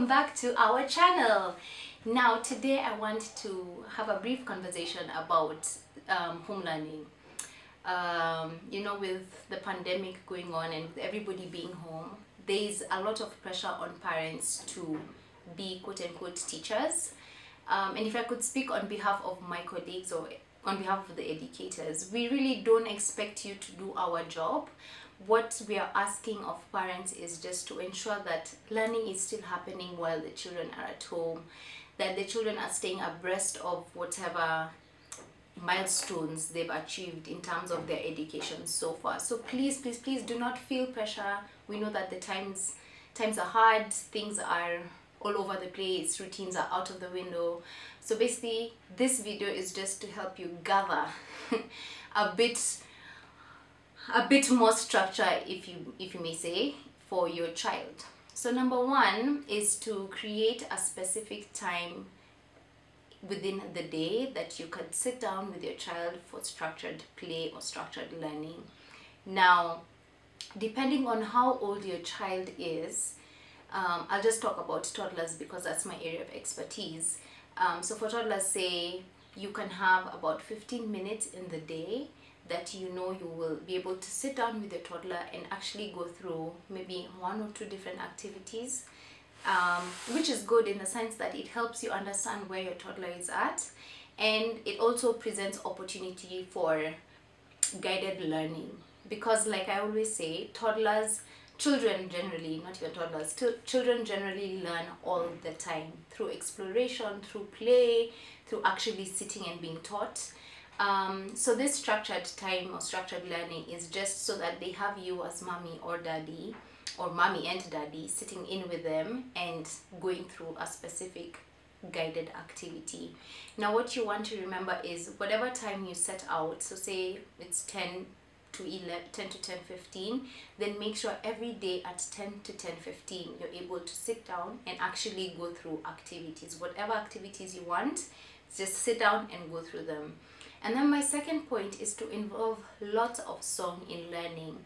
welcome back to our channel. Now today I want to have a brief conversation about home learning. With the pandemic going on and with everybody being home, there's a lot of pressure on parents to be quote-unquote teachers. And if I could speak on behalf of my colleagues or on behalf of the educators, we really don't expect you to do our job. What we are asking of parents is just to ensure that learning is still happening while the children are at home, that the children are staying abreast of whatever milestones they've achieved in terms of their education so far. So please do not feel pressure. We know that the times are hard, things are all over the place, routines are out of the window. So basically this video is just to help you gather a bit more structure, if you may say, for your child. So number one is to create a specific time within the day that you can sit down with your child for structured play or structured learning. Now, depending on how old your child is, I'll just talk about toddlers because that's my area of expertise. So for toddlers, say you can have about 15 minutes in the day that you will be able to sit down with your toddler and actually go through maybe 1 or 2 different activities, which is good in the sense that it helps you understand where your toddler is at, and it also presents opportunity for guided learning, because like I always say, children generally, not even toddlers, children generally learn all the time through exploration, through play, through actually sitting and being taught. So this structured time or structured learning is just so that they have you as mommy or daddy, or mommy and daddy, sitting in with them and going through a specific guided activity. Now what you want to remember is whatever time you set out, so say it's 10 to 10:15, then make sure every day at 10 to 10:15 you're able to sit down and actually go through activities, whatever activities you want, just sit down and go through them. And then my second point is to involve lots of song in learning.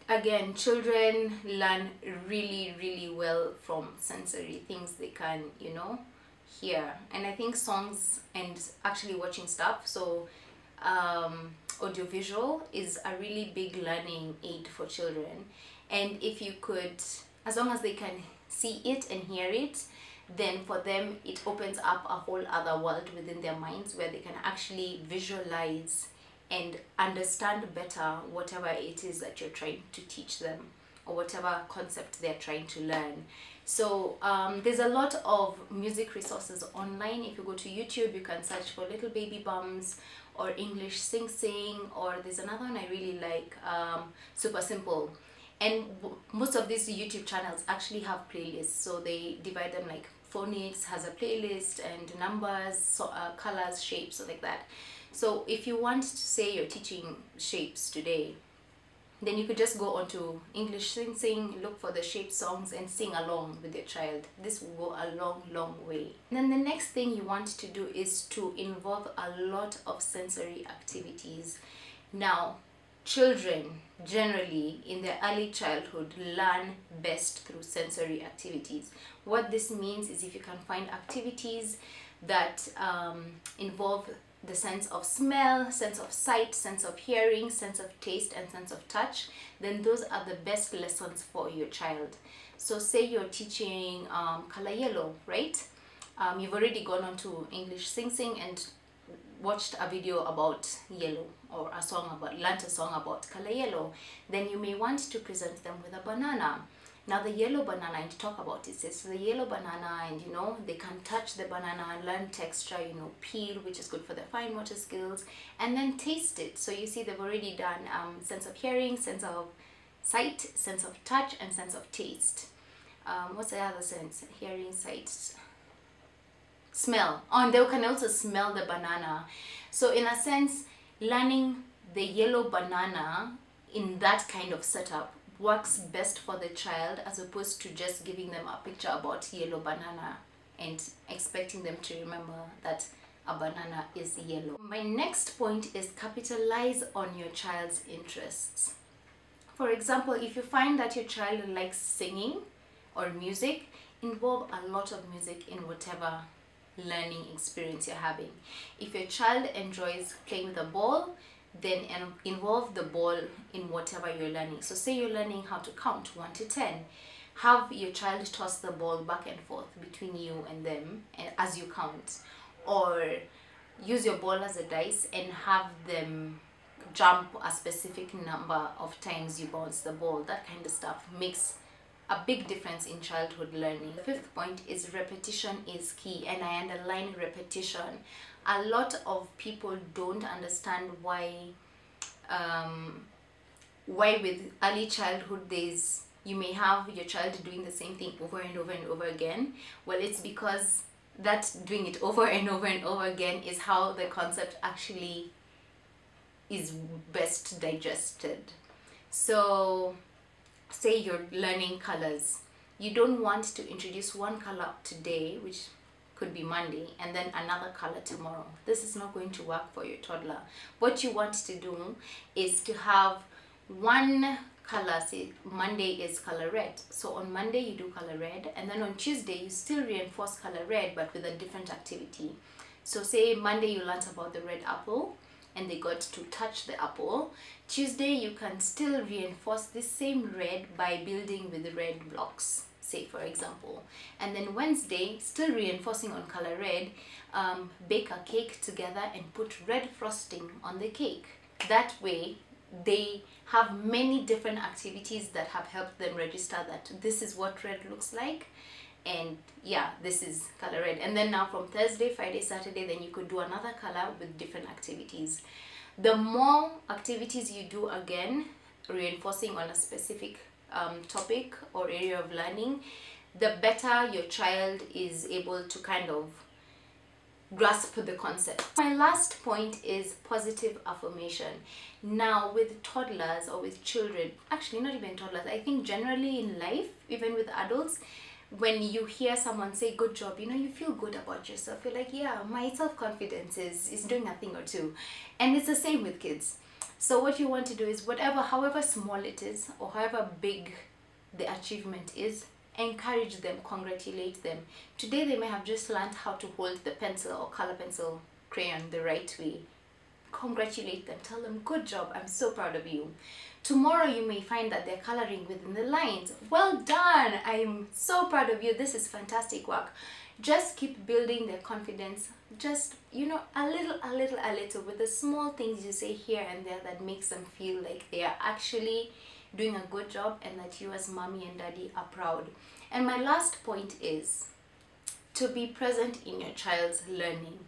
Again, children learn really well from sensory things they can hear, and I think songs and actually watching stuff, so audiovisual is a really big learning aid for children. And if you could, as long as they can see it and hear it, then for them it opens up a whole other world within their minds where they can actually visualize and understand better whatever it is that you're trying to teach them or whatever concept they're trying to learn. So there's a lot of music resources online. If you go to YouTube, you can search for Little Baby Bums or English Sing Sing, or there's another one I really like, Super Simple. And most of these YouTube channels actually have playlists, so they divide them, like phonics has a playlist, and numbers, so, colors, shapes, so like that. So if you want to say you're teaching shapes today, then you could just go onto English Sing Sing, look for the shape songs and sing along with your child. This will go a long way. And then the next thing you want to do is to involve a lot of sensory activities. Now, children generally in their early childhood learn best through sensory activities. What this means is if you can find activities that involve the sense of smell, sense of sight, sense of hearing, sense of taste, and sense of touch, then those are the best lessons for your child. So say you're teaching color yellow, right? You've already gone on to English Sing Sing and watched a video about yellow, or learnt a song about color yellow. Then you may want to present them with a banana. Now the yellow banana, and to talk about it, is the yellow banana, and they can touch the banana and learn texture, peel, which is good for their fine motor skills, and then taste it. So you see they've already done sense of hearing, sense of sight, sense of touch, and sense of taste. What's the other sense? Hearing, sight, smell. Oh, and they can also smell the banana. So in a sense, learning the yellow banana in that kind of setup works best for the child, as opposed to just giving them a picture about yellow banana and expecting them to remember that a banana is yellow. My next point is capitalize on your child's interests. For example, if you find that your child likes singing, or music, involve a lot of music in whatever learning experience you're having. If your child enjoys playing with a ball, then involve the ball in whatever you're learning. So say you're learning how to count 1 to 10, have your child toss the ball back and forth between you and them as you count, or use your ball as a dice and have them jump a specific number of times you bounce the ball. That kind of stuff makes a big difference in childhood learning. The fifth point is repetition is key, and I underline repetition. A lot of people don't understand why with early childhood days you may have your child doing the same thing over and over and over again. Well, it's because that doing it over and over and over again is how the concept actually is best digested. So say you're learning colors, you don't want to introduce one color today, which could be Monday, and then another color tomorrow. This is not going to work for your toddler. What you want to do is to have one color. Say Monday is color red, so on Monday you do color red, and then on Tuesday you still reinforce color red but with a different activity. So say Monday you learned about the red apple and they got to touch the apple. Tuesday you can still reinforce this same red by building with red blocks, say for example. And then Wednesday, still reinforcing on color red, bake a cake together and put red frosting on the cake. That way they have many different activities that have helped them register that this is what red looks like, and yeah, this is color red. And then now from Thursday, Friday, Saturday, then you could do another color with different activities. The more activities you do, again reinforcing on a specific topic or area of learning, the better your child is able to kind of grasp the concept. My last point is positive affirmation. Now with toddlers or with children, actually not even toddlers, I think generally in life, even with adults, when you hear someone say good job, you feel good about yourself. You're like, yeah, my self-confidence is doing a thing or two. And it's the same with kids. So what you want to do is however small it is or however big the achievement is, encourage them, congratulate them. Today they may have just learned how to hold the pencil or color pencil crayon the right way. Congratulate them, tell them good job, I'm so proud of you. Tomorrow you may find that they're coloring within the lines. Well done, I'm so proud of you, this is fantastic work. Just keep building their confidence, just a little with the small things you say here and there that makes them feel like they are actually doing a good job and that you as mommy and daddy are proud. And my last point is to be present in your child's learning.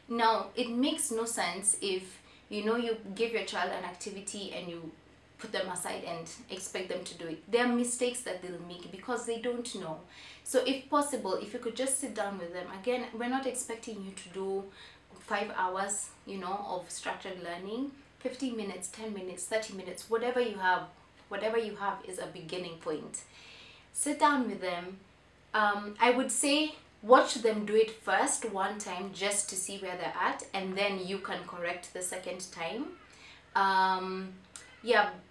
Now it makes no sense if you give your child an activity and you put them aside and expect them to do it. There are mistakes that they'll make because they don't know. So if possible, if you could just sit down with them. Again, we're not expecting you to do 5 hours of structured learning. 15 minutes, 10 minutes, 30 minutes, whatever you have is a beginning point. Sit down with them. I would say watch them do it first one time just to see where they're at, and then you can correct the second time.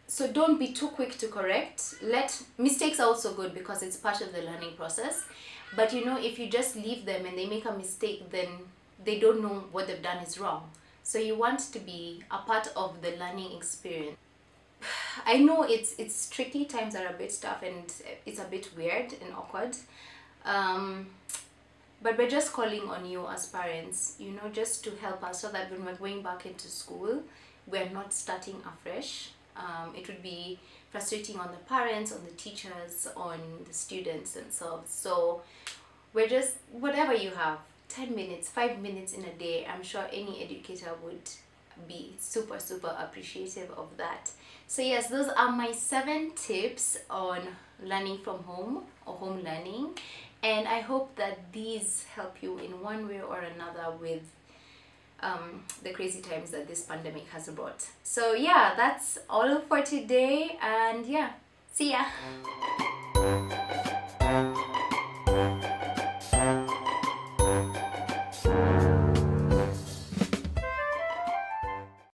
So don't be too quick to correct. Mistakes are also good because it's part of the learning process, but if you just leave them and they make a mistake, then they don't know what they've done is wrong. So you want to be a part of the learning experience. I know it's tricky, times are a bit tough and it's a bit weird and awkward, but we're just calling on you as parents, just to help us so that when we're going back into school, we're not starting afresh. It would be frustrating on the parents, on the teachers, on the students themselves. So we're just, whatever you have, 10 minutes, 5 minutes in a day, I'm sure any educator would be super appreciative of that. So yes, those are my 7 tips on learning from home or home learning, and I hope that these help you in one way or another with the crazy times that this pandemic has brought. So yeah, that's all for today, and yeah, see ya.